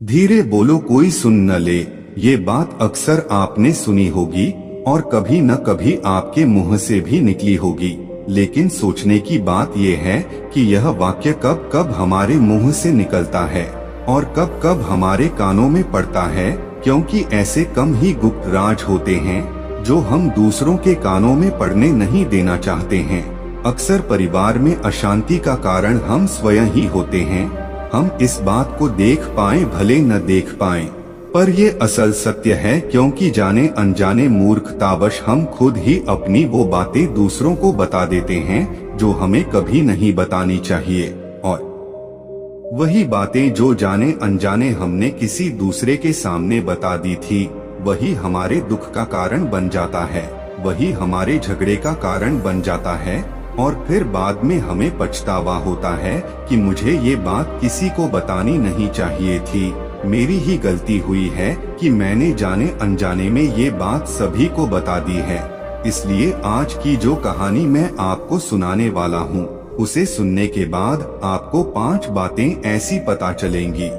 धीरे बोलो कोई सुन न ले। ये बात अक्सर आपने सुनी होगी और कभी न कभी आपके मुंह से भी निकली होगी, लेकिन सोचने की बात यह है कि यह वाक्य कब कब हमारे मुंह से निकलता है और कब कब हमारे कानों में पड़ता है, क्योंकि ऐसे कम ही गुप्त राज होते हैं जो हम दूसरों के कानों में पड़ने नहीं देना चाहते हैं। अक्सर परिवार में अशांति का कारण हम स्वयं ही होते हैं। हम इस बात को देख पाएं भले न देख पाएं, पर ये असल सत्य है, क्योंकि जाने अनजाने मूर्खतावश हम खुद ही अपनी वो बातें दूसरों को बता देते हैं जो हमें कभी नहीं बतानी चाहिए, और वही बातें जो जाने अनजाने हमने किसी दूसरे के सामने बता दी थी, वही हमारे दुख का कारण बन जाता है, वही हमारे झगड़े का कारण बन जाता है, और फिर बाद में हमें पछतावा होता है कि मुझे ये बात किसी को बतानी नहीं चाहिए थी, मेरी ही गलती हुई है कि मैंने जाने अनजाने में ये बात सभी को बता दी है। इसलिए आज की जो कहानी मैं आपको सुनाने वाला हूँ, उसे सुनने के बाद आपको 5 बातें ऐसी पता चलेंगी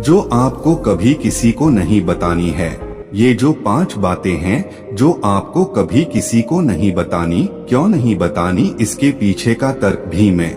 जो आपको कभी किसी को नहीं बतानी है। ये जो 5 बातें हैं जो आपको कभी किसी को नहीं बतानी, क्यों नहीं बतानी, इसके पीछे का तर्क भी मैं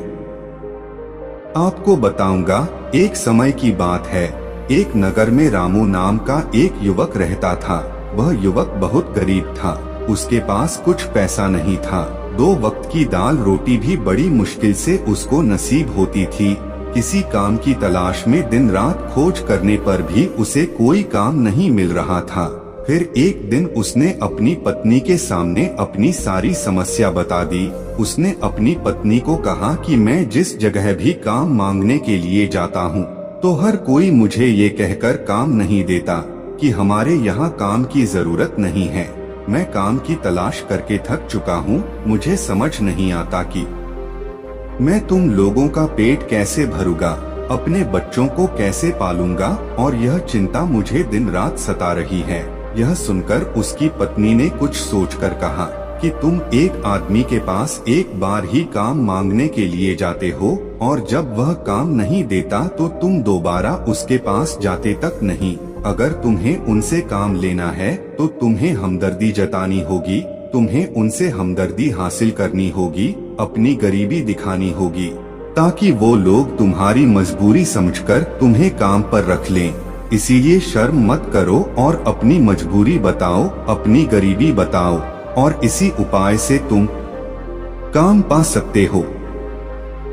आपको बताऊंगा। एक समय की बात है, एक नगर में रामू नाम का एक युवक रहता था। वह युवक बहुत गरीब था, उसके पास कुछ पैसा नहीं था। 2 वक्त की दाल रोटी भी बड़ी मुश्किल से उसको नसीब होती थी। किसी काम की तलाश में दिन रात खोज करने पर भी उसे कोई काम नहीं मिल रहा था। फिर एक दिन उसने अपनी पत्नी के सामने अपनी सारी समस्या बता दी। उसने अपनी पत्नी को कहा कि मैं जिस जगह भी काम मांगने के लिए जाता हूँ तो हर कोई मुझे ये कहकर काम नहीं देता कि हमारे यहाँ काम की जरूरत नहीं है। मैं काम की तलाश करके थक चुका हूँ। मुझे समझ नहीं आता कि मैं तुम लोगों का पेट कैसे भरूंगा, अपने बच्चों को कैसे पालूंगा, और यह चिंता मुझे दिन रात सता रही है। यह सुनकर उसकी पत्नी ने कुछ सोचकर कहा कि तुम एक आदमी के पास एक बार ही काम मांगने के लिए जाते हो, और जब वह काम नहीं देता तो तुम दोबारा उसके पास जाते तक नहीं। अगर तुम्हें उनसे काम लेना है तो तुम्हें हमदर्दी जतानी होगी, तुम्हें उनसे हमदर्दी हासिल करनी होगी, अपनी गरीबी दिखानी होगी, ताकि वो लोग तुम्हारी मजबूरी समझकर तुम्हें काम पर रख लें। इसीलिए शर्म मत करो और अपनी मजबूरी बताओ, अपनी गरीबी बताओ, और इसी उपाय से तुम काम पा सकते हो।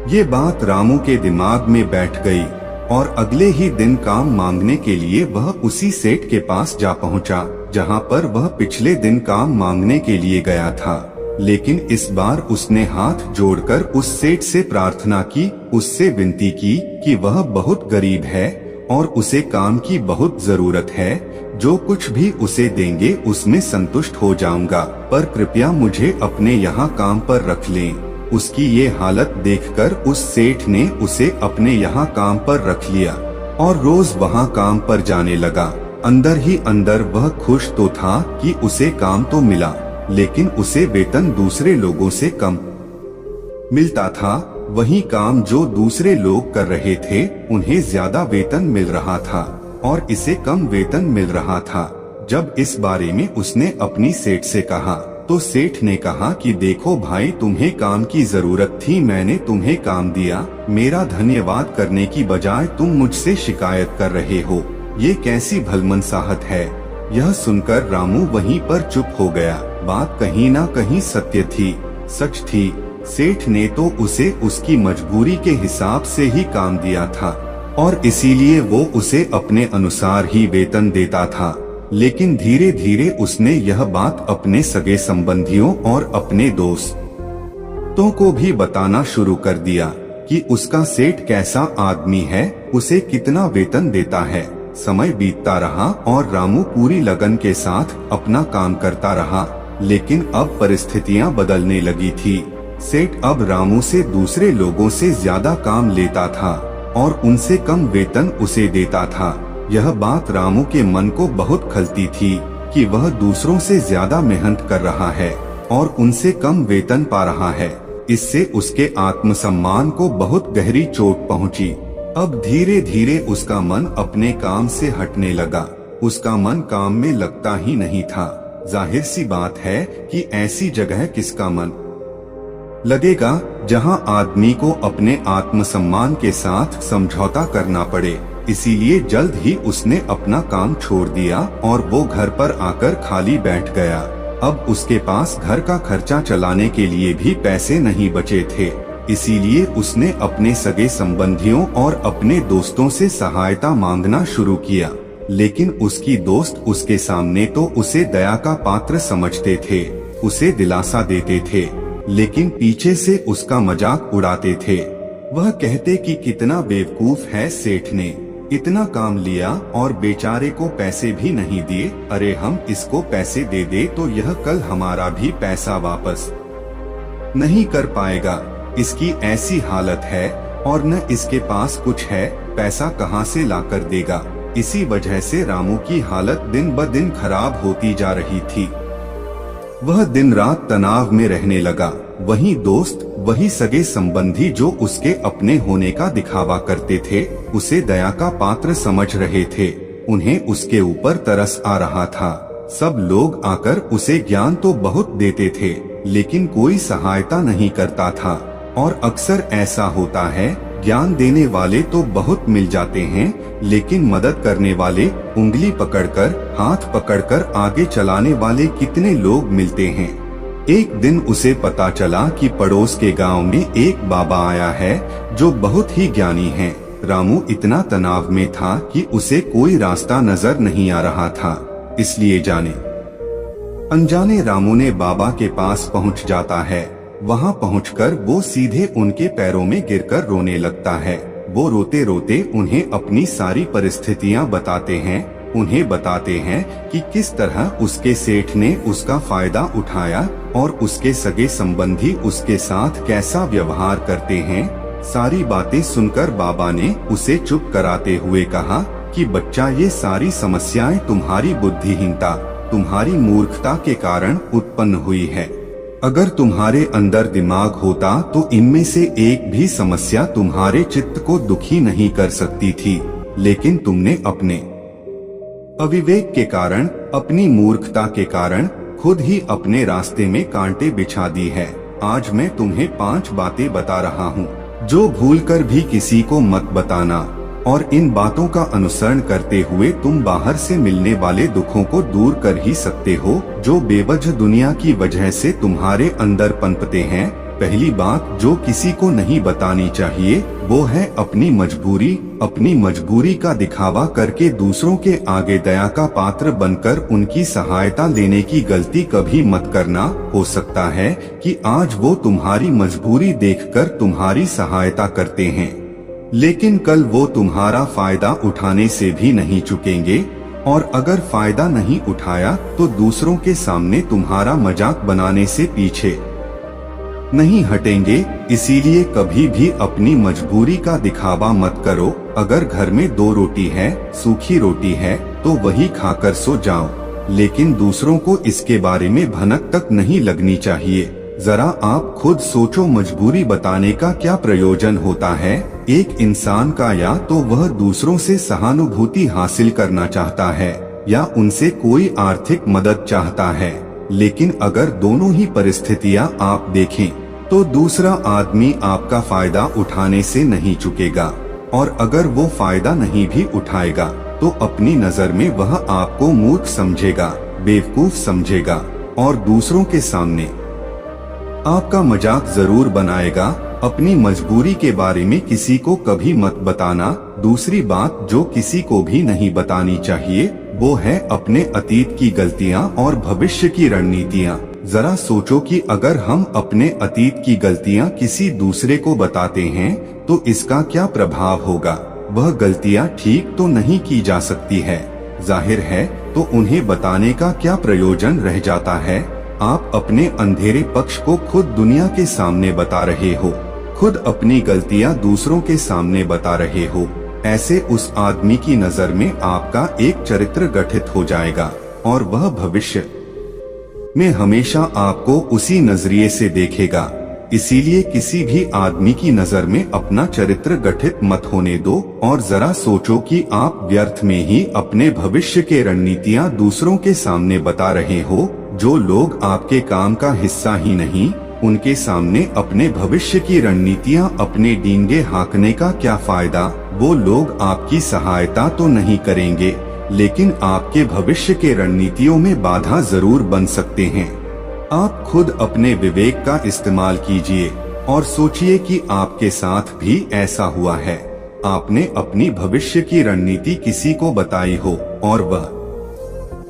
ये बात रामू के दिमाग में बैठ गई और अगले ही दिन काम मांगने के लिए वह उसी सेठ के पास जा पहुंचा जहां पर वह पिछले दिन काम मांगने के लिए गया था। लेकिन इस बार उसने हाथ जोड़कर उस सेठ से प्रार्थना की, उससे विनती की कि वह बहुत गरीब है और उसे काम की बहुत जरूरत है। जो कुछ भी उसे देंगे उसमें संतुष्ट हो जाऊंगा, पर कृपया मुझे अपने यहाँ काम पर रख लें। उसकी ये हालत देखकर उस सेठ ने उसे अपने यहाँ काम पर रख लिया और रोज वहाँ काम पर जाने लगा। अंदर ही अंदर वह खुश तो था कि उसे काम तो मिला, लेकिन उसे वेतन दूसरे लोगों से कम मिलता था। वही काम जो दूसरे लोग कर रहे थे उन्हें ज्यादा वेतन मिल रहा था और इसे कम वेतन मिल रहा था। जब इस बारे में उसने अपनी सेठ से कहा तो सेठ ने कहा कि देखो भाई, तुम्हें काम की जरूरत थी, मैंने तुम्हें काम दिया। मेरा धन्यवाद करने की बजाय तुम मुझसे शिकायत कर रहे हो, ये कैसी भलमनसाहट है। यह सुनकर रामू वहीं पर चुप हो गया। बात कहीं ना कहीं सत्य थी, सच थी। सेठ ने तो उसे उसकी मजबूरी के हिसाब से ही काम दिया था और इसीलिए वो उसे अपने अनुसार ही वेतन देता था। लेकिन धीरे धीरे उसने यह बात अपने सगे संबंधियों और अपने दोस्तों को भी बताना शुरू कर दिया कि उसका सेठ कैसा आदमी है, उसे कितना वेतन देता है। समय बीतता रहा और रामू पूरी लगन के साथ अपना काम करता रहा, लेकिन अब परिस्थितियां बदलने लगी थी। सेठ अब रामू से दूसरे लोगों से ज्यादा काम लेता था और उनसे कम वेतन उसे देता था। यह बात रामू के मन को बहुत खलती थी कि वह दूसरों से ज्यादा मेहनत कर रहा है और उनसे कम वेतन पा रहा है। इससे उसके आत्मसम्मान को बहुत गहरी चोट पहुंची। अब धीरे धीरे उसका मन अपने काम से हटने लगा। उसका मन काम में लगता ही नहीं था। जाहिर सी बात है कि ऐसी जगह किसका मन लगेगा जहां आदमी को अपने आत्मसम्मान के साथ समझौता करना पड़े। इसीलिए जल्द ही उसने अपना काम छोड़ दिया और वो घर पर आकर खाली बैठ गया। अब उसके पास घर का खर्चा चलाने के लिए भी पैसे नहीं बचे थे। इसीलिए उसने अपने सगे संबंधियों और अपने दोस्तों से सहायता मांगना शुरू किया। लेकिन उसकी दोस्त उसके सामने तो उसे दया का पात्र समझते थे, उसे दिलासा देते थे, लेकिन पीछे से उसका मजाक उड़ाते थे। वह कहते कि कितना बेवकूफ है सेठ ने, इतना काम लिया और बेचारे को पैसे भी नहीं दिए। अरे हम इसको पैसे दे दे तो यह कल हमारा भी पैसा वापस नहीं कर पाएगा। इसकी ऐसी हालत है और न इसके पास कुछ है, पैसा कहाँ से लाकर देगा। इसी वजह से रामू की हालत दिन ब दिन खराब होती जा रही थी। वह दिन रात तनाव में रहने लगा। वही दोस्त, वही सगे संबंधी जो उसके अपने होने का दिखावा करते थे, उसे दया का पात्र समझ रहे थे, उन्हें उसके ऊपर तरस आ रहा था। सब लोग आकर उसे ज्ञान तो बहुत देते थे, लेकिन कोई सहायता नहीं करता था। और अक्सर ऐसा होता है, ज्ञान देने वाले तो बहुत मिल जाते हैं, लेकिन मदद करने वाले, उंगली पकड़कर, हाथ पकड़कर आगे चलाने वाले कितने लोग मिलते हैं। एक दिन उसे पता चला कि पड़ोस के गांव में एक बाबा आया है जो बहुत ही ज्ञानी है। रामू इतना तनाव में था कि उसे कोई रास्ता नजर नहीं आ रहा था। इसलिए जाने अनजाने रामू ने बाबा के पास पहुंच जाता है। वहां पहुंचकर वो सीधे उनके पैरों में गिरकर रोने लगता है। वो रोते रोते उन्हें अपनी सारी परिस्थितियां बताते हैं। उन्हें बताते हैं कि किस तरह उसके सेठ ने उसका फायदा उठाया और उसके सगे संबंधी उसके साथ कैसा व्यवहार करते हैं। सारी बातें सुनकर बाबा ने उसे चुप कराते हुए कहा कि बच्चा, ये सारी समस्याएं तुम्हारी बुद्धिहीनता, तुम्हारी मूर्खता के कारण उत्पन्न हुई है। अगर तुम्हारे अंदर दिमाग होता तो इनमें से एक भी समस्या तुम्हारे चित्त को दुखी नहीं कर सकती थी, लेकिन तुमने अपने अविवेक के कारण, अपनी मूर्खता के कारण खुद ही अपने रास्ते में कांटे बिछा दी है। आज मैं तुम्हें 5 बातें बता रहा हूँ जो भूलकर भी किसी को मत बताना, और इन बातों का अनुसरण करते हुए तुम बाहर से मिलने वाले दुखों को दूर कर ही सकते हो जो बेवजह दुनिया की वजह से तुम्हारे अंदर पनपते हैं। पहली बात जो किसी को नहीं बतानी चाहिए वो है अपनी मजबूरी। अपनी मजबूरी का दिखावा करके दूसरों के आगे दया का पात्र बनकर उनकी सहायता लेने की गलती कभी मत करना। हो सकता है कि आज वो तुम्हारी मजबूरी देखकर तुम्हारी सहायता करते हैं, लेकिन कल वो तुम्हारा फायदा उठाने से भी नहीं चूकेंगे, और अगर फायदा नहीं उठाया तो दूसरों के सामने तुम्हारा मजाक बनाने से पीछे नहीं हटेंगे। इसीलिए कभी भी अपनी मजबूरी का दिखावा मत करो। अगर घर में 2 रोटी है, सूखी रोटी है, तो वही खाकर सो जाओ, लेकिन दूसरों को इसके बारे में भनक तक नहीं लगनी चाहिए। जरा आप खुद सोचो, मजबूरी बताने का क्या प्रयोजन होता है एक इंसान का? या तो वह दूसरों से सहानुभूति हासिल करना चाहता है या उनसे कोई आर्थिक मदद चाहता है। लेकिन अगर दोनों ही परिस्थितियां आप देखें तो दूसरा आदमी आपका फायदा उठाने से नहीं चुकेगा, और अगर वो फायदा नहीं भी उठाएगा तो अपनी नजर में वह आपको मूर्ख समझेगा, बेवकूफ समझेगा, और दूसरों के सामने आपका मजाक जरूर बनाएगा। अपनी मजबूरी के बारे में किसी को कभी मत बताना। दूसरी बात जो किसी को भी नहीं बतानी चाहिए वो है अपने अतीत की गलतियां और भविष्य की रणनीतियां। जरा सोचो कि अगर हम अपने अतीत की गलतियां किसी दूसरे को बताते हैं तो इसका क्या प्रभाव होगा। वह गलतियां ठीक तो नहीं की जा सकती है, जाहिर है, तो उन्हें बताने का क्या प्रयोजन रह जाता है। आप अपने अंधेरे पक्ष को खुद दुनिया के सामने बता रहे हो, खुद अपनी गलतियां दूसरों के सामने बता रहे हो। ऐसे उस आदमी की नजर में आपका एक चरित्र गठित हो जाएगा और वह भविष्य में हमेशा आपको उसी नजरिए से देखेगा। इसीलिए किसी भी आदमी की नजर में अपना चरित्र गठित मत होने दो और जरा सोचो कि आप व्यर्थ में ही अपने भविष्य के रणनीतियाँ दूसरों के सामने बता रहे हो। जो लोग आपके काम का हिस्सा ही नहीं, उनके सामने अपने भविष्य की रणनीतियाँ अपने डींगे हाँकने का क्या फायदा। वो लोग आपकी सहायता तो नहीं करेंगे, लेकिन आपके भविष्य के रणनीतियों में बाधा जरूर बन सकते हैं। आप खुद अपने विवेक का इस्तेमाल कीजिए और सोचिए कि आपके साथ भी ऐसा हुआ है। आपने अपनी भविष्य की रणनीति किसी को बताई हो और वह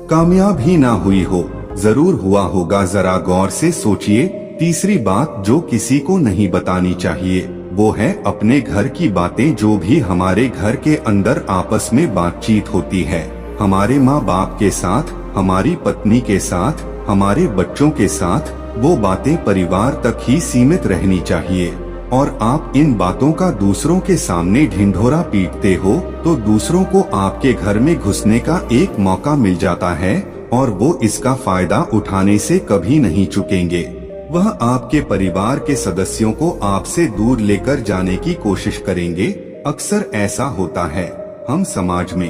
कामयाब ही ना हुई हो। जरूर हुआ होगा, जरा गौर से सोचिए। तीसरी बात जो किसी को नहीं बतानी चाहिए वो है अपने घर की बातें। जो भी हमारे घर के अंदर आपस में बातचीत होती है, हमारे माँ बाप के साथ, हमारी पत्नी के साथ, हमारे बच्चों के साथ, वो बातें परिवार तक ही सीमित रहनी चाहिए। और आप इन बातों का दूसरों के सामने ढिंढोरा पीटते हो तो दूसरों को आपके घर में घुसने का एक मौका मिल जाता है और वो इसका फायदा उठाने से कभी नहीं चुकेंगे। वह आपके परिवार के सदस्यों को आपसे दूर लेकर जाने की कोशिश करेंगे। अक्सर ऐसा होता है, हम समाज में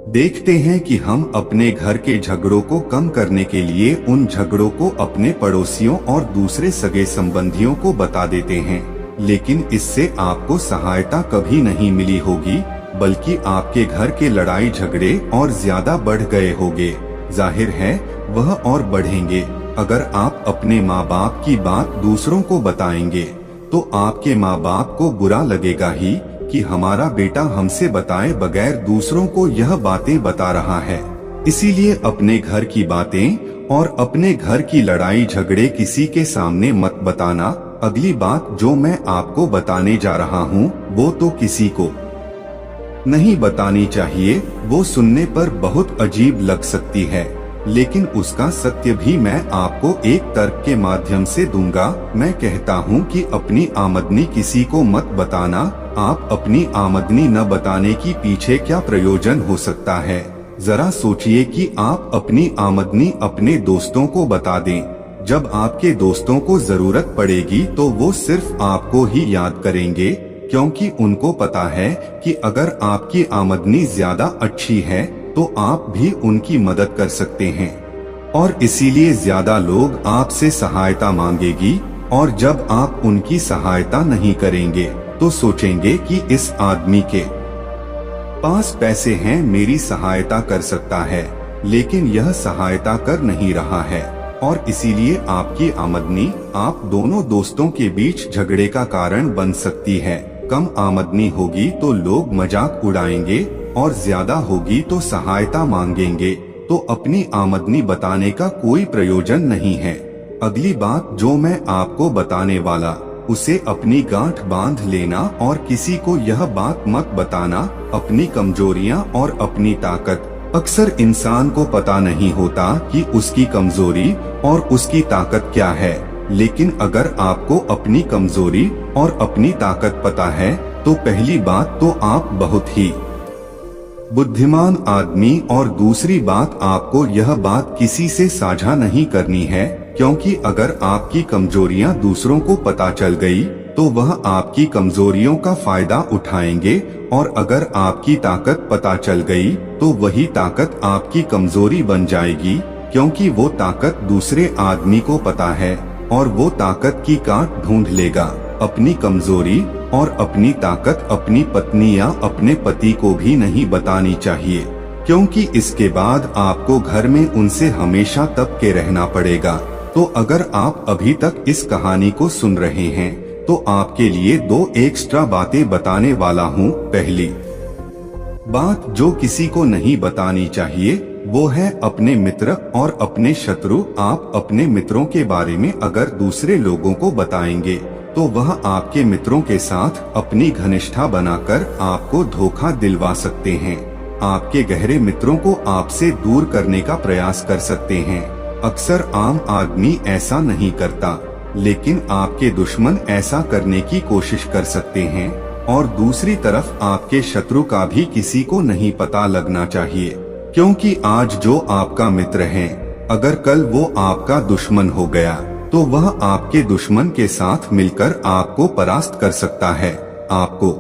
देखते हैं कि हम अपने घर के झगड़ों को कम करने के लिए उन झगड़ों को अपने पड़ोसियों और दूसरे सगे संबंधियों को बता देते हैं, लेकिन इससे आपको सहायता कभी नहीं मिली होगी, बल्कि आपके घर के लड़ाई झगड़े और ज्यादा बढ़ गए होंगे। जाहिर है वह और बढ़ेंगे। अगर आप अपने माँ बाप की बात दूसरों को बताएंगे तो आपके माँ बाप को बुरा लगेगा ही कि हमारा बेटा हमसे बताए बगैर दूसरों को यह बातें बता रहा है। इसीलिए अपने घर की बातें और अपने घर की लड़ाई झगड़े किसी के सामने मत बताना। अगली बात जो मैं आपको बताने जा रहा हूँ वो तो किसी को नहीं बतानी चाहिए। वो सुनने पर बहुत अजीब लग सकती है, लेकिन उसका सत्य भी मैं आपको एक तर्क के माध्यम से दूंगा। मैं कहता हूँ कि अपनी आमदनी किसी को मत बताना। आप अपनी आमदनी न बताने की पीछे क्या प्रयोजन हो सकता है। जरा सोचिए कि आप अपनी आमदनी अपने दोस्तों को बता दें। जब आपके दोस्तों को जरूरत पड़ेगी तो वो सिर्फ आपको ही याद करेंगे, क्योंकि उनको पता है कि अगर आपकी आमदनी ज्यादा अच्छी है तो आप भी उनकी मदद कर सकते हैं, और इसीलिए ज्यादा लोग आपसे सहायता मांगेगी। और जब आप उनकी सहायता नहीं करेंगे तो सोचेंगे कि इस आदमी के पास पैसे हैं, मेरी सहायता कर सकता है, लेकिन यह सहायता कर नहीं रहा है। और इसीलिए आपकी आमदनी आप दोनों दोस्तों के बीच झगड़े का कारण बन सकती है। कम आमदनी होगी तो लोग मजाक उड़ाएंगे और ज्यादा होगी तो सहायता मांगेंगे, तो अपनी आमदनी बताने का कोई प्रयोजन नहीं है। अगली बात जो मैं आपको बताने वाला उसे अपनी गांठ बांध लेना और किसी को यह बात मत बताना। अपनी कमजोरियां और अपनी ताकत। अक्सर इंसान को पता नहीं होता कि उसकी कमजोरी और उसकी ताकत क्या है, लेकिन अगर आपको अपनी कमजोरी और अपनी ताकत पता है तो पहली बात तो आप बहुत ही बुद्धिमान आदमी, और दूसरी बात आपको यह बात किसी से साझा नहीं करनी है, क्योंकि अगर आपकी कमजोरियां दूसरों को पता चल गई तो वह आपकी कमजोरियों का फायदा उठाएंगे, और अगर आपकी ताकत पता चल गई तो वही ताकत आपकी कमजोरी बन जाएगी, क्योंकि वो ताकत दूसरे आदमी को पता है और वो ताकत की काट ढूंढ लेगा। अपनी कमजोरी और अपनी ताकत अपनी पत्नी या अपने पति को भी नहीं बतानी चाहिए, क्योंकि इसके बाद आपको घर में उनसे हमेशा तब के रहना पड़ेगा। तो अगर आप अभी तक इस कहानी को सुन रहे हैं तो आपके लिए 2 एक्स्ट्रा बातें बताने वाला हूँ। पहली बात जो किसी को नहीं बतानी चाहिए वो है अपने मित्र और अपने शत्रु। आप अपने मित्रों के बारे में अगर दूसरे लोगों को बताएंगे तो वह आपके मित्रों के साथ अपनी घनिष्ठता बनाकर आपको धोखा दिलवा सकते हैं। आपके गहरे मित्रों को आपसे दूर करने का प्रयास कर सकते हैं। अक्सर आम आदमी ऐसा नहीं करता, लेकिन आपके दुश्मन ऐसा करने की कोशिश कर सकते हैं। और दूसरी तरफ आपके शत्रु का भी किसी को नहीं पता लगना चाहिए, क्योंकि आज जो आपका मित्र है अगर कल वो आपका दुश्मन हो गया तो वह आपके दुश्मन के साथ मिलकर आपको परास्त कर सकता है, आपको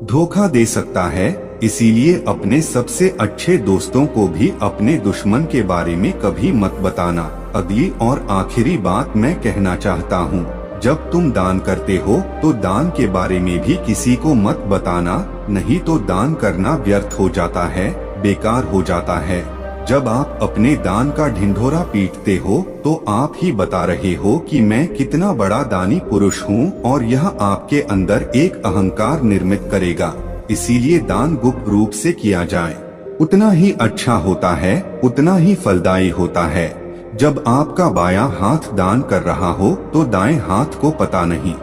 धोखा दे सकता है। इसीलिए अपने सबसे अच्छे दोस्तों को भी अपने दुश्मन के बारे में कभी मत बताना। अगली और आखिरी बात मैं कहना चाहता हूँ, जब तुम दान करते हो तो दान के बारे में भी किसी को मत बताना, नहीं तो दान करना व्यर्थ हो जाता है, बेकार हो जाता है। जब आप अपने दान का ढिंढोरा पीटते हो तो आप ही बता रहे हो कि मैं कितना बड़ा दानी पुरुष हूँ, और यह आपके अंदर एक अहंकार निर्मित करेगा। इसीलिए दान गुप्त रूप से किया जाए, उतना ही अच्छा होता है, उतना ही फलदायी होता है। जब आपका बायां हाथ दान कर रहा हो तो दाएं हाथ को पता नहीं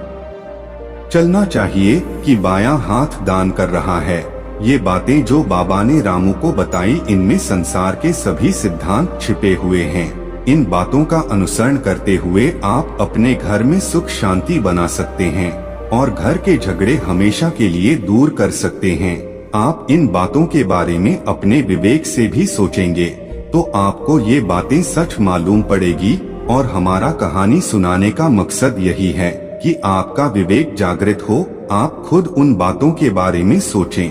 चलना चाहिए कि बायां हाथ दान कर रहा है। ये बातें जो बाबा ने रामू को बताई, इनमें संसार के सभी सिद्धांत छिपे हुए हैं। इन बातों का अनुसरण करते हुए आप अपने घर में सुख शांति बना सकते हैं और घर के झगड़े हमेशा के लिए दूर कर सकते हैं। आप इन बातों के बारे में अपने विवेक से भी सोचेंगे तो आपको ये बातें सच मालूम पड़ेगी। और हमारा कहानी सुनाने का मकसद यही है कि आपका विवेक जागृत हो, आप खुद उन बातों के बारे में सोचें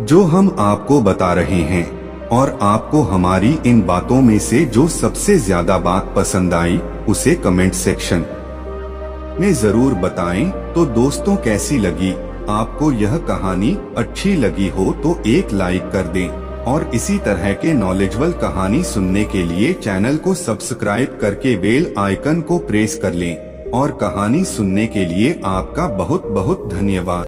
जो हम आपको बता रहे हैं, और आपको हमारी इन बातों में से जो सबसे ज्यादा बात पसंद आई उसे कमेंट सेक्शन में जरूर बताएं। तो दोस्तों, कैसी लगी आपको यह कहानी? अच्छी लगी हो तो एक लाइक कर दें, और इसी तरह के नॉलेजेबल कहानी सुनने के लिए चैनल को सब्सक्राइब करके बेल आइकन को प्रेस कर लें। और कहानी सुनने के लिए आपका बहुत बहुत धन्यवाद।